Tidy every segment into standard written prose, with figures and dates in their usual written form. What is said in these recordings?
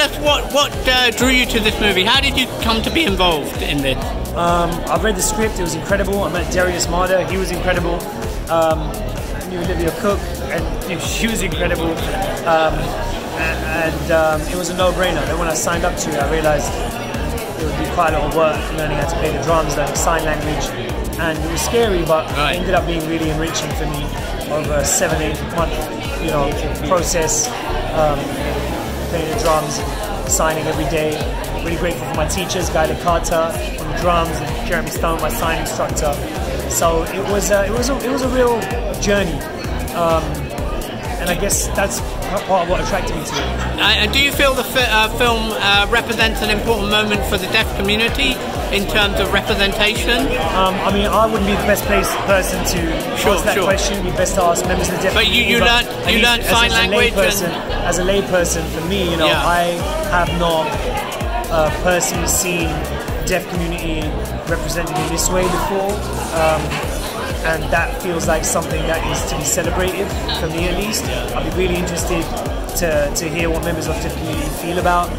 us what drew you to this movie. How did you come to be involved in this? I read the script, it was incredible. I met Darius Marder, he was incredible. I knew Olivia Cooke, and she was incredible. It was a no-brainer. Then when I signed up to it, I realized it would be quite a lot of work, learning how to play the drums, learning sign language, and it was scary, but it ended up being really enriching for me over a 7-8 month, process, playing the drums, signing every day. Really grateful for my teachers, Guy Carter on the drums, and Jeremy Stone, my sign instructor. So it was a real journey, and I guess that's part of what attracted me to it. Do you feel the film represents an important moment for the deaf community in terms of representation? I mean, I wouldn't be the best person to answer that question. It'd be best to ask members of the deaf community. But you learned sign language. As a layperson, for me, I have not personally seen the deaf community represented in this way before. And that feels like something that is to be celebrated, for me at least. I'd be really interested to hear what members of the deaf community feel about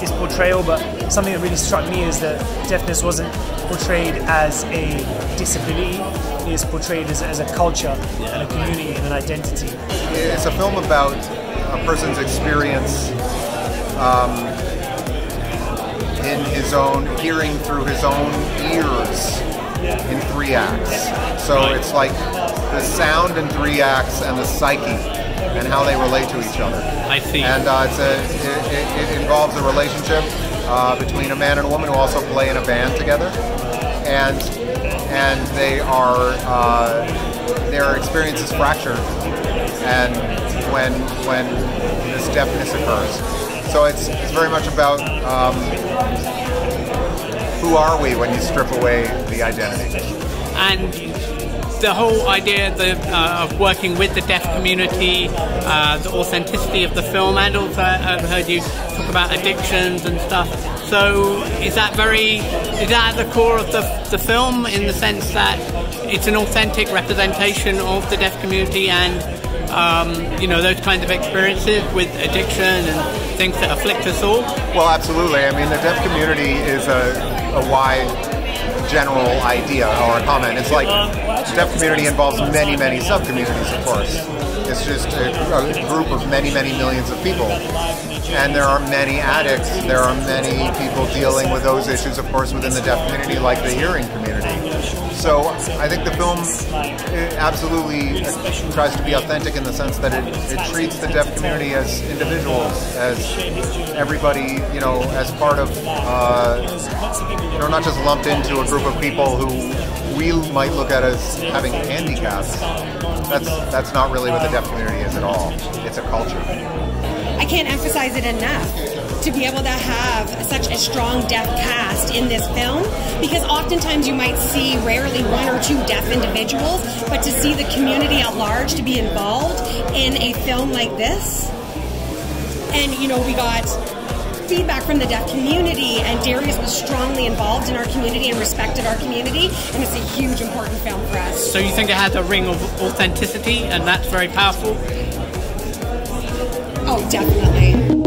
his portrayal, but something that really struck me is that deafness wasn't portrayed as a disability, it is portrayed as a culture and a community and an identity. It's a film about a person's experience in his own, hearing through his own ears in 3 acts. So it's like the sound in 3 acts and the psyche and how they relate to each other. I see. And it involves a relationship between a man and a woman who also play in a band together, and they are their experience is fractured, and when this deafness occurs. So it's very much about who are we when you strip away the identity. And the whole idea of working with the deaf community, the authenticity of the film, and also I've heard you talk about addictions and stuff. So is that at the core of the film, in the sense that it's an authentic representation of the deaf community and those kinds of experiences with addiction and things that afflict us all? Well, absolutely. I mean, the deaf community is a wide general idea or a comment. It's like the deaf community involves many, many sub-communities, of course. It's just a group of many, many millions of people. And there are many addicts. There are many people dealing with those issues, of course, within the deaf community, like the hearing community. So I think the film absolutely tries to be authentic in the sense that it treats the deaf community as individuals, as everybody, as part of, not just lumped into a group of people who we might look at as having handicaps. That's not really what the deaf community is at all. It's a culture. I can't emphasize it enough to be able to have such a strong deaf cast in this film, because oftentimes you might see rarely 1 or 2 deaf individuals, but to see the community at large to be involved in a film like this. And we got feedback from the deaf community, and Darius was strongly involved in our community and respected our community, and it's a huge important film for us. So you think it has a ring of authenticity, and that's very powerful? Oh, definitely.